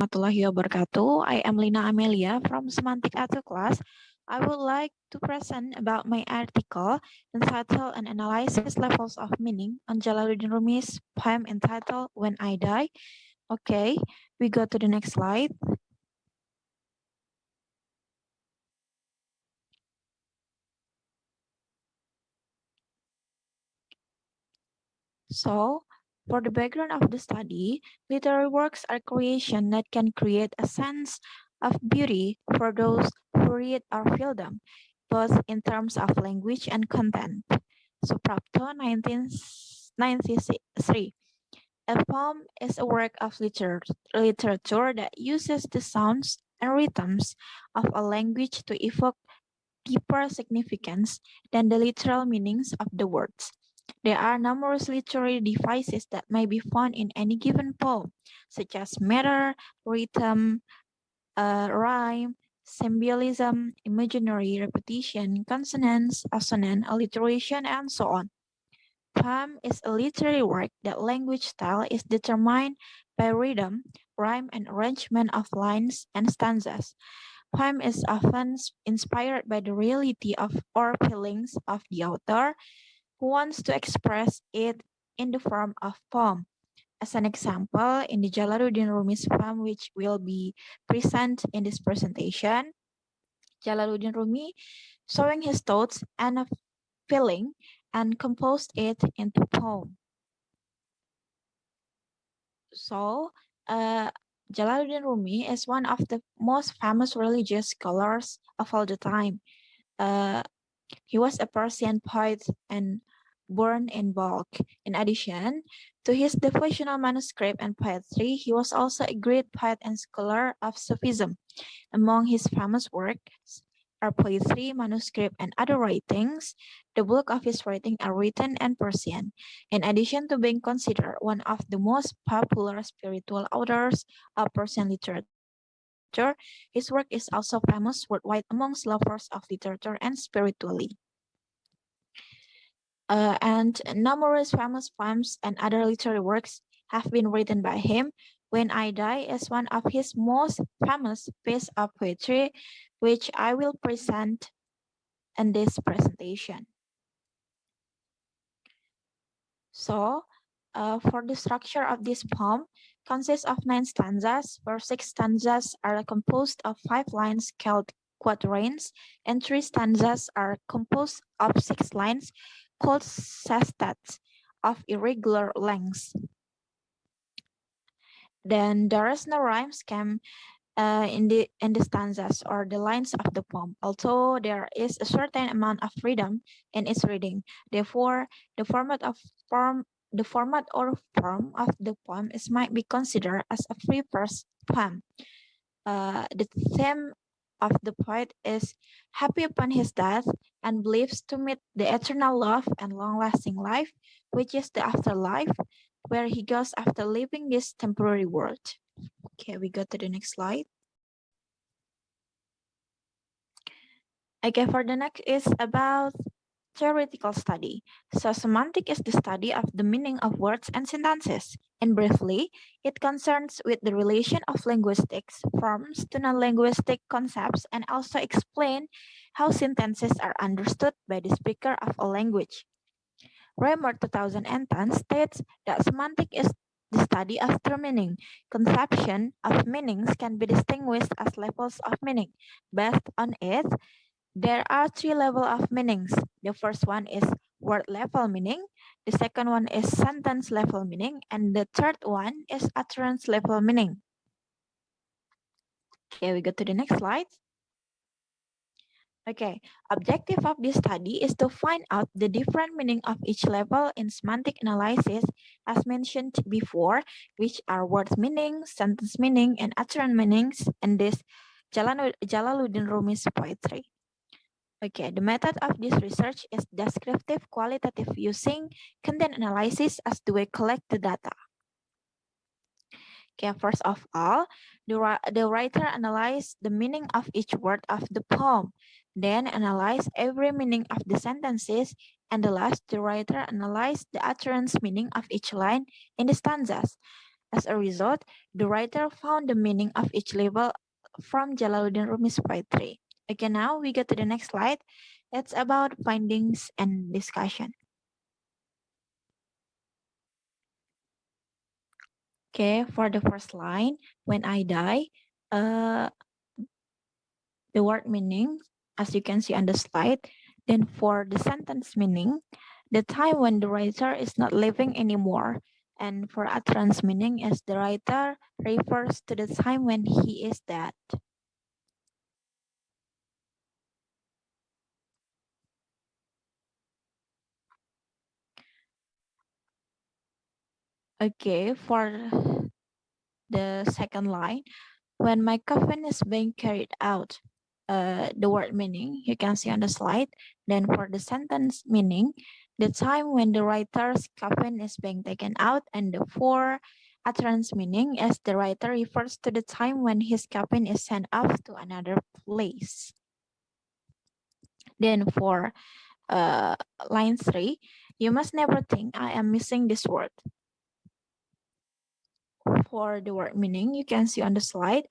Warahmatullahi wabarakatuh. I am Lina Ameliya from Semantics A2 class. I would like to present about my article entitled An Analysis Levels of Meaning on Jalaluddin Rumi's poem entitled When I Die. Okay, we go to the next slide. So, for the background of the study, literary works are creation that can create a sense of beauty for those who read or feel them, both in terms of language and content. So, Prapto 1993. A poem is a work of literature that uses the sounds and rhythms of a language to evoke deeper significance than the literal meanings of the words. There are numerous literary devices that may be found in any given poem, such as meter, rhythm, rhyme, symbolism, imaginary repetition, consonance, assonance, alliteration, and so on. Poem is a literary work that language style is determined by rhythm, rhyme, and arrangement of lines and stanzas. Poem is often inspired by the reality of or feelings of the author who wants to express it in the form of poem. As an example, in the Jalaluddin Rumi's poem, which will be present in this presentation, Jalaluddin Rumi showing his thoughts and a feeling and composed it into poem. So, Jalaluddin Rumi is one of the most famous religious scholars of all the time. Uh, he was a Persian poet and born in Balkh. In addition to his devotional manuscript and poetry, he was also a great poet and scholar of Sufism. Among his famous works are poetry, manuscript, and other writings. The bulk of his writings are written in Persian. In addition to being considered one of the most popular spiritual authors of Persian literature, his work is also famous worldwide amongst lovers of literature and spirituality. And numerous famous poems and other literary works have been written by him. When I Die is one of his most famous piece of poetry, which I will present in this presentation. So, for the structure of this poem, consists of 9 stanzas, where 6 stanzas are composed of 5 lines called quatrains, and 3 stanzas are composed of 6 lines called sestats of irregular lengths. Then there is no rhyme scheme in the stanzas or the lines of the poem, although there is a certain amount of freedom in its reading. Therefore, the format or form of the poem is might be considered as a free verse poem. The theme of the poet is happy upon his death and believes to meet the eternal love and long-lasting life, which is the afterlife, where he goes after leaving this temporary world. Okay, we go to the next slide. Okay, for the next is about theoretical study. So semantic is the study of the meaning of words and sentences. And briefly, it concerns with the relation of linguistics forms to non-linguistic concepts and also explain how sentences are understood by the speaker of a language. Reimer 2010 states that semantic is the study of true meaning. Conception of meanings can be distinguished as levels of meaning. Based on it, there are 3 levels of meanings. The first one is word level meaning, the second one is sentence level meaning, and the third one is utterance level meaning. Okay, we go to the next slide. Okay, objective of this study is to find out the different meaning of each level in semantic analysis as mentioned before, which are word meaning, sentence meaning, and utterance meanings in this Jalaluddin Rumi's poetry. Okay, the method of this research is descriptive qualitative using content analysis as the way collect the data. Okay, first of all, the writer analyzes the meaning of each word of the poem, then analyze every meaning of the sentences, and the last, the writer analyzes the utterance meaning of each line in the stanzas. As a result, the writer found the meaning of each label from Jalaluddin Rumi's poetry. Okay, now we go to the next slide. It's about findings and discussion. Okay, for the first line, when I die, uh, the word meaning, as you can see on the slide. Then for the sentence meaning, the time when the writer is not living anymore. And for utterance meaning, is the writer refers to the time when he is dead. Okay, for the second line, when my coffin is being carried out, the word meaning you can see on the slide. Then for the sentence meaning, the time when the writer's coffin is being taken out, and the for utterance meaning as the writer refers to the time when his coffin is sent off to another place. Then for line 3, you must never think I am missing this word. For the word meaning, you can see on the slide.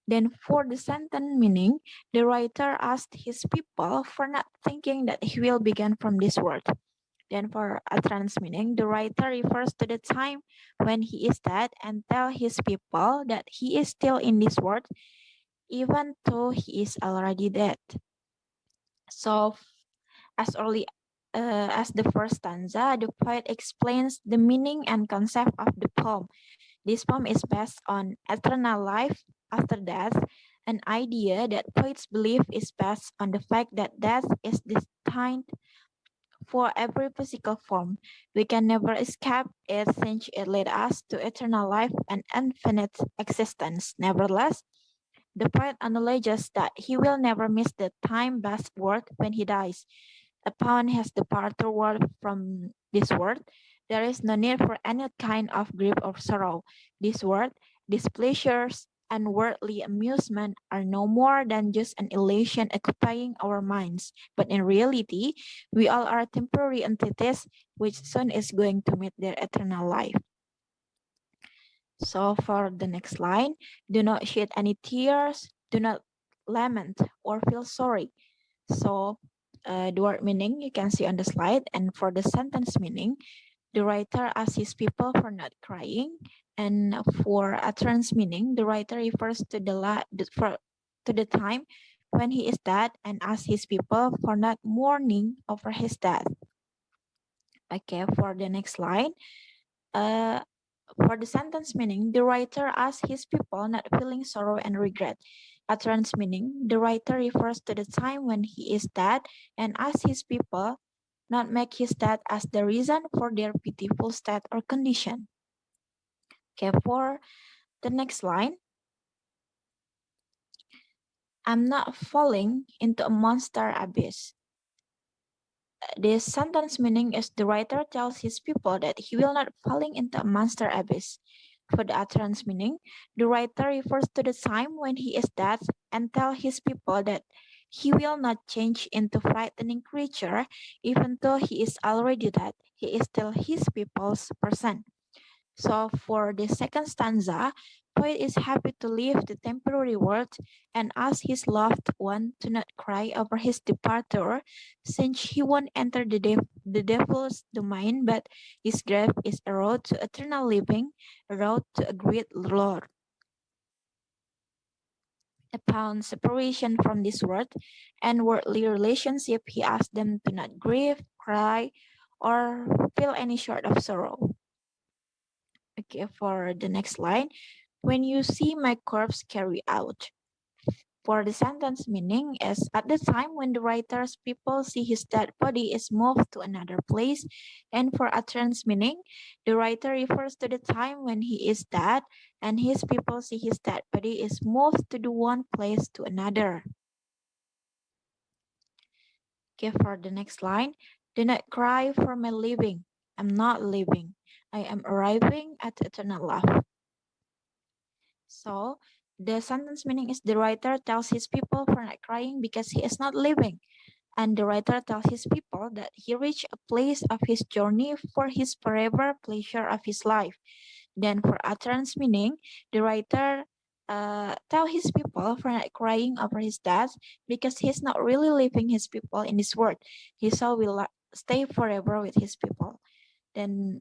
Then for the sentence meaning, the writer asked his people for not thinking that he will begin from this word. Then for utterance meaning, the writer refers to the time when he is dead and tell his people that he is still in this world, even though he is already dead. So as early as the first stanza, the poet explains the meaning and concept of the poem. This poem is based on eternal life after death, an idea that poets believe is based on the fact that death is destined for every physical form. We can never escape it since it led us to eternal life and infinite existence. Nevertheless, the poet acknowledges that he will never miss the time-based world when he dies. Upon his departure from this world, there is no need for any kind of grief or sorrow. This world, these pleasures, and worldly amusement are no more than just an illusion occupying our minds. But in reality, we all are temporary entities which soon is going to meet their eternal life. So for the next line, do not shed any tears, do not lament or feel sorry. So the word meaning you can see on the slide, and for the sentence meaning, the writer asks his people for not crying, and for utterance meaning, the writer refers to to the time when he is dead and asks his people for not mourning over his death. Okay, for the next line, uh, for the sentence meaning, the writer asks his people not feeling sorrow and regret. Utterance meaning, the writer refers to the time when he is dead and asks his people not make his death as the reason for their pitiful state or condition. Okay, for the next line, I'm not falling into a monster abyss. This sentence meaning is the writer tells his people that he will not falling into a monster abyss. For the utterance meaning, the writer refers to the time when he is dead and tell his people that he will not change into frightening creature even though he is already dead. He is still his people's person. So for the second stanza, poet is happy to leave the temporary world and ask his loved one to not cry over his departure, since he won't enter the devil's domain, but his grave is a road to eternal living, a road to a great Lord. Upon separation from this world and worldly relationship, he asks them to not grieve, cry, or feel any sort of sorrow. Okay, for the next line, when you see my corpse carry out. For the sentence meaning is at the time when the writer's people see his dead body is moved to another place. And for utterance meaning, the writer refers to the time when he is dead and his people see his dead body is moved to the one place to another. Okay, for the next line, do not cry for my living. I'm not living. I am arriving at eternal life. So the sentence meaning is the writer tells his people for not crying because he is not living. And the writer tells his people that he reached a place of his journey for his forever pleasure of his life. Then for utterance meaning, the writer tell his people for not crying over his death because he's not really leaving his people in this world. His soul will stay forever with his people. Then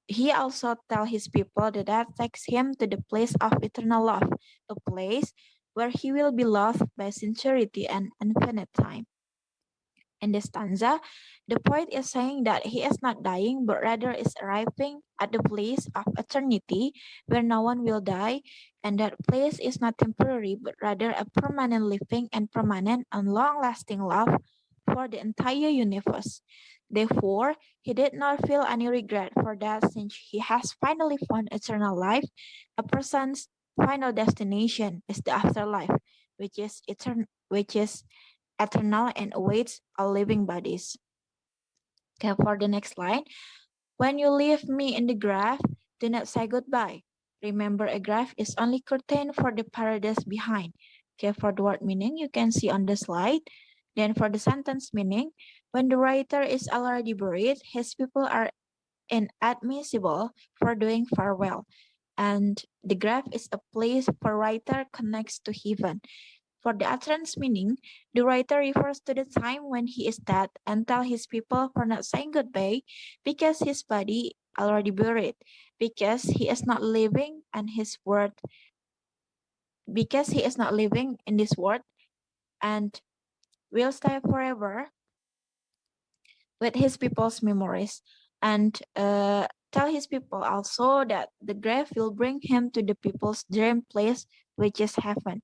he also tell his people that that takes him to the place of eternal love, a place where he will be loved by sincerity and infinite time. In this stanza, the poet is saying that he is not dying, but rather is arriving at the place of eternity where no one will die, and that place is not temporary, but rather a permanent living and permanent and long lasting love for the entire universe. Therefore, he did not feel any regret for that since he has finally found eternal life. A person's final destination is the afterlife, which is eternal and awaits all living bodies. Okay, for the next line, when you leave me in the grave, do not say goodbye. Remember, a grave is only curtain for the paradise behind. Okay, for the word meaning, you can see on the slide. Then for the sentence meaning, when the writer is already buried, his people are inadmissible for doing farewell. And the grave is a place for writer connects to heaven. For the utterance meaning, the writer refers to the time when he is dead and tell his people for not saying goodbye because his body already buried, because he is not living and his word because he is not living in this world and will stay forever with his people's memories. And tell his people also that the grave will bring him to the people's dream place, which is heaven.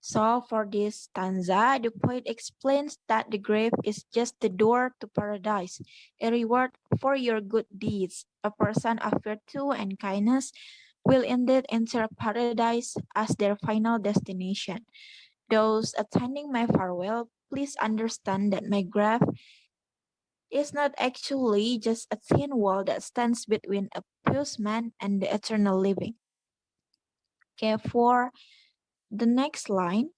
So for this stanza, the poet explains that the grave is just the door to paradise, a reward for your good deeds. A person of virtue and kindness will indeed enter paradise as their final destination. Those attending my farewell, please understand that my grave is not actually just a thin wall that stands between a pious man and the eternal living. Okay, for the next line,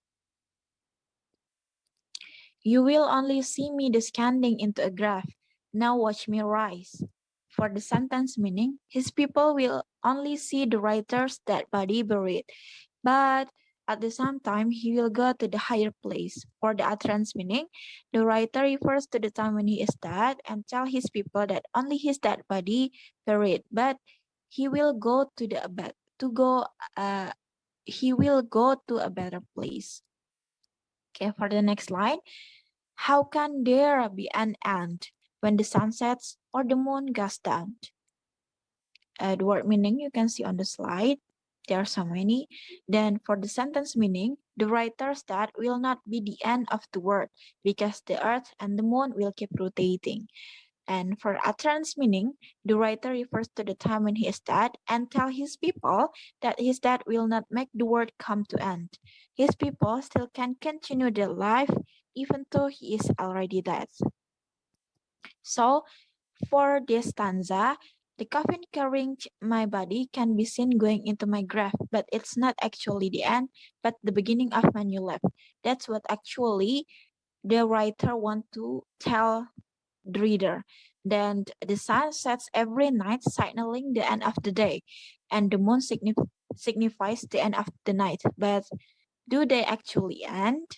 you will only see me descending into a grave. Now watch me rise. For the sentence meaning, his people will only see the writer's dead body buried, but at the same time, he will go to the higher place. For the utterance meaning, the writer refers to the time when he is dead and tell his people that only his dead body buried, but he will go to the to go. Uh, he will go to a better place. Okay, for the next line. How can there be an end when the sun sets or the moon goes down? The word meaning you can see on the slide. There are so many. Then for the sentence meaning, the writer that will not be the end of the world because the earth and the moon will keep rotating. And for utterance meaning, the writer refers to the time when he is dead and tell his people that his death will not make the world come to end. His people still can continue their life even though he is already dead. So for this stanza, the coffin carrying my body can be seen going into my grave, but it's not actually the end, but the beginning of my new life. That's what actually the writer want to tell the reader. Then the sun sets every night, signaling the end of the day, and the moon signifies the end of the night. But do they actually end?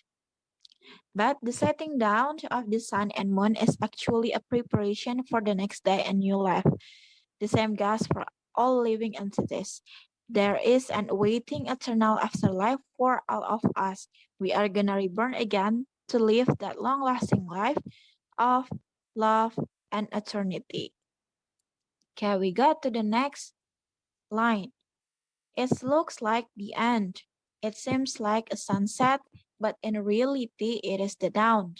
But the setting down of the sun and moon is actually a preparation for the next day and new life. The same goes for all living entities. There is an awaiting eternal afterlife for all of us. We are gonna reborn again to live that long lasting life of love and eternity. Okay, we got to the next line. It looks like the end. It seems like a sunset, but in reality, it is the dawn.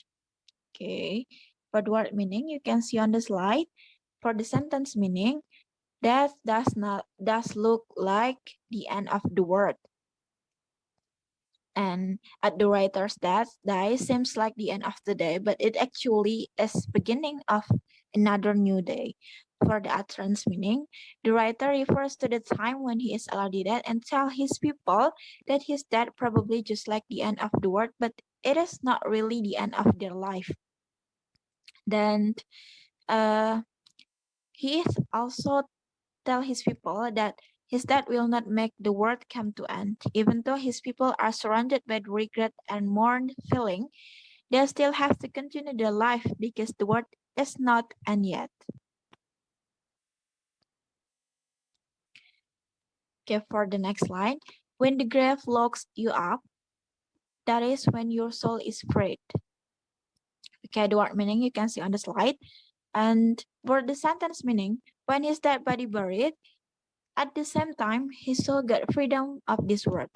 Okay, for the word meaning, you can see on the slide. For the sentence meaning, that does look like the end of the world. And at the writer's death, die seems like the end of the day, but it actually is beginning of another new day. For the utterance meaning, the writer refers to the time when he is already dead and tell his people that his death probably just like the end of the world, but it is not really the end of their life. Then He is also tell his people that his death will not make the world come to end. Even though his people are surrounded by regret and mourn feeling, they still have to continue their life because the world is not end yet. Okay, for the next line, when the grave locks you up, that is when your soul is freed. Okay, the word meaning you can see on the slide. And for the sentence meaning, when his dead body buried, at the same time, his soul got freedom of this world.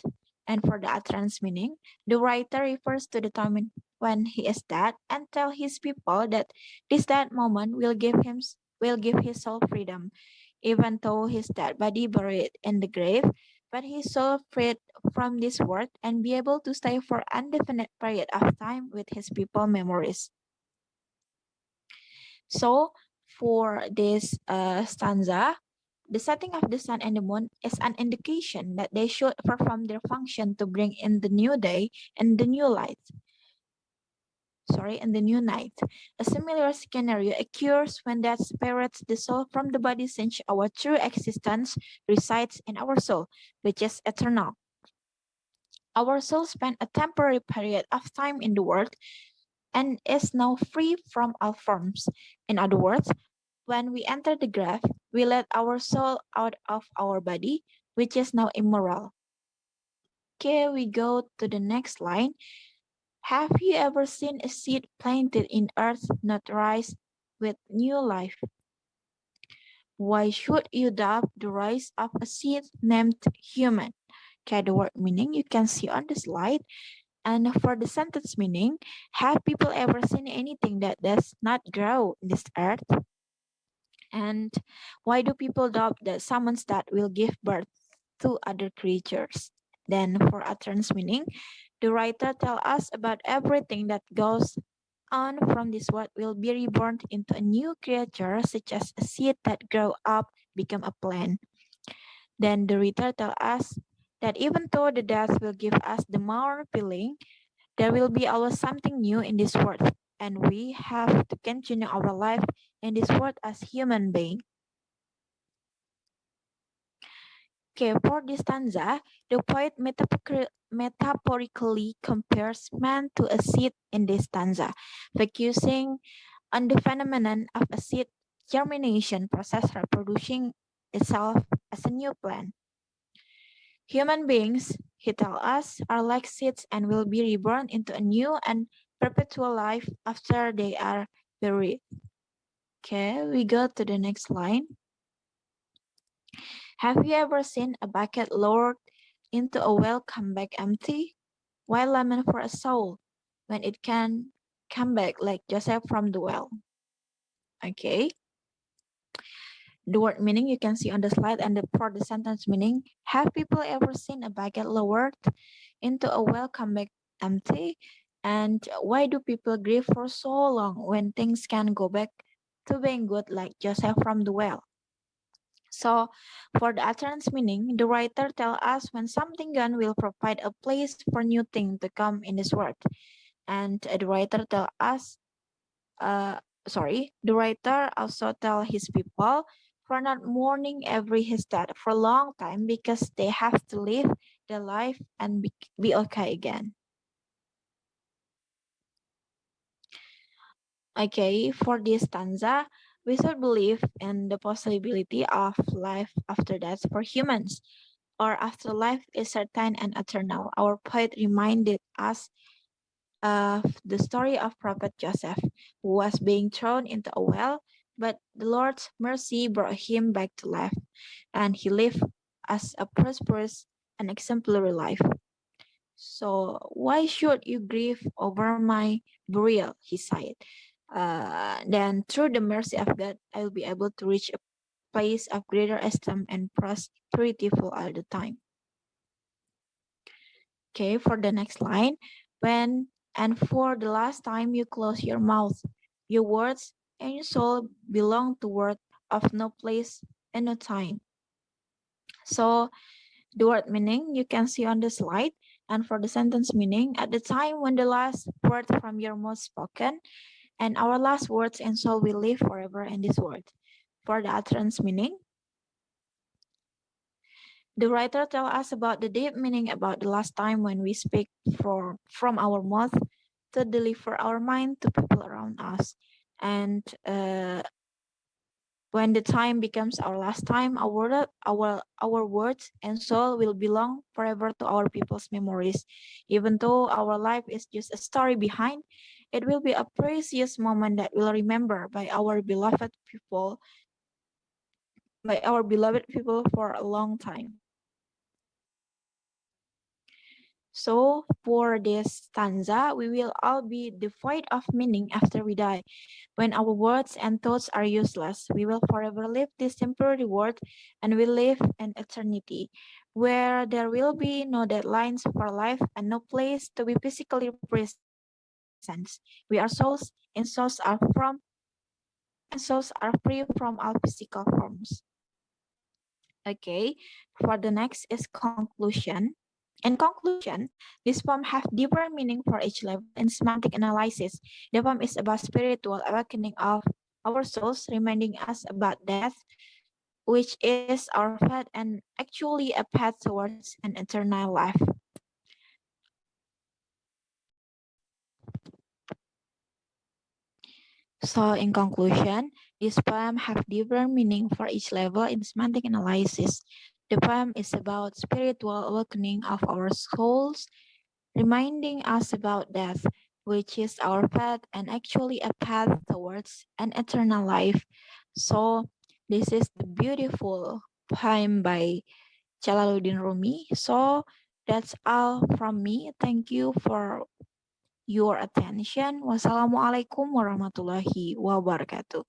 And for the utterance meaning, the writer refers to the time when he is dead and tell his people that this dead moment will give his soul freedom, even though his dead body buried in the grave, but his soul freed from this world and be able to stay for indefinite period of time with his people memories. So for this stanza, the setting of the sun and the moon is an indication that they should perform their function to bring in the new day and the new light. And the new night. A similar scenario occurs when that separates the soul from the body, since our true existence resides in our soul, which is eternal. Our soul spent a temporary period of time in the world and is now free from all forms. In other words, when we enter the grave, we let our soul out of our body, which is now immoral. Okay, we go to the next line. Have you ever seen a seed planted in earth not rise with new life? Why should you doubt the rise of a seed named human? Okay, the word meaning you can see on the slide. And for the sentence meaning, have people ever seen anything that does not grow in this earth? And why do people doubt that someone's that will give birth to other creatures? Then for utterance meaning, the writer tells us about everything that goes on from this world will be reborn into a new creature, such as a seed that grow up, become a plant. Then the writer tells us that even though the death will give us the more feeling, there will be always something new in this world, and we have to continue our life in this world as human beings. Okay, for this stanza, the poet metaphorically compares man to a seed in this stanza, focusing on the phenomenon of a seed germination process reproducing itself as a new plant. Human beings, he tells us, are like seeds and will be reborn into a new and perpetual life after they are buried. Okay, we go to the next line. Have you ever seen a bucket lowered into a well come back empty? Why lament for a soul when it can come back like Joseph from the well? Okay. The word meaning you can see on the slide, and for the sentence meaning, have people ever seen a bucket lowered into a well come back empty? And why do people grieve for so long when things can go back to being good like Joseph from the well? So, for the utterance meaning, the writer tells us when something gone will provide a place for new thing to come in this world. And the writer tell us, the writer also tell his people for not mourning every his death for a long time because they have to live their life and be okay again. Okay, for this stanza, we should believe in the possibility of life after death for humans. Our afterlife is certain and eternal. Our poet reminded us of the story of Prophet Joseph, who was being thrown into a well, but the Lord's mercy brought him back to life, and he lived as a prosperous and exemplary life. So why should you grieve over my burial? He sighed. Then through the mercy of God, I will be able to reach a place of greater esteem and prosperity for all the time. Okay, for the next line, when and for the last time you close your mouth, your words and your soul belong to word of no place and no time. So the word meaning you can see on the slide, and for the sentence meaning, at the time when the last word from your mouth spoken, and our last words and soul will live forever in this world. For the utterance meaning, the writer tells us about the deep meaning about the last time when we speak from our mouth to deliver our mind to people around us. And when the time becomes our last time, our words and soul will belong forever to our people's memories. Even though our life is just a story behind, it will be a precious moment that we'll remember by our beloved people for a long time. So for this stanza, we will all be devoid of meaning after we die. When our words and thoughts are useless, we will forever live this temporary world and will live in eternity, where there will be no deadlines for life and no place to be physically present. We are souls, and souls are free from all physical forms. Okay, for the next is conclusion. In conclusion, this poem have deeper meaning for each level in semantic analysis. The poem is about spiritual awakening of our souls, reminding us about death, which is our fate and actually a path towards an eternal life. So in conclusion, this poem have different meaning for each level in semantic analysis. The poem is about spiritual awakening of our souls, reminding us about death, which is our path and actually a path towards an eternal life. So this is the beautiful poem by Jalaluddin Rumi. So that's all from me. Thank you for your attention. Wassalamualaikum warahmatullahi wabarakatuh.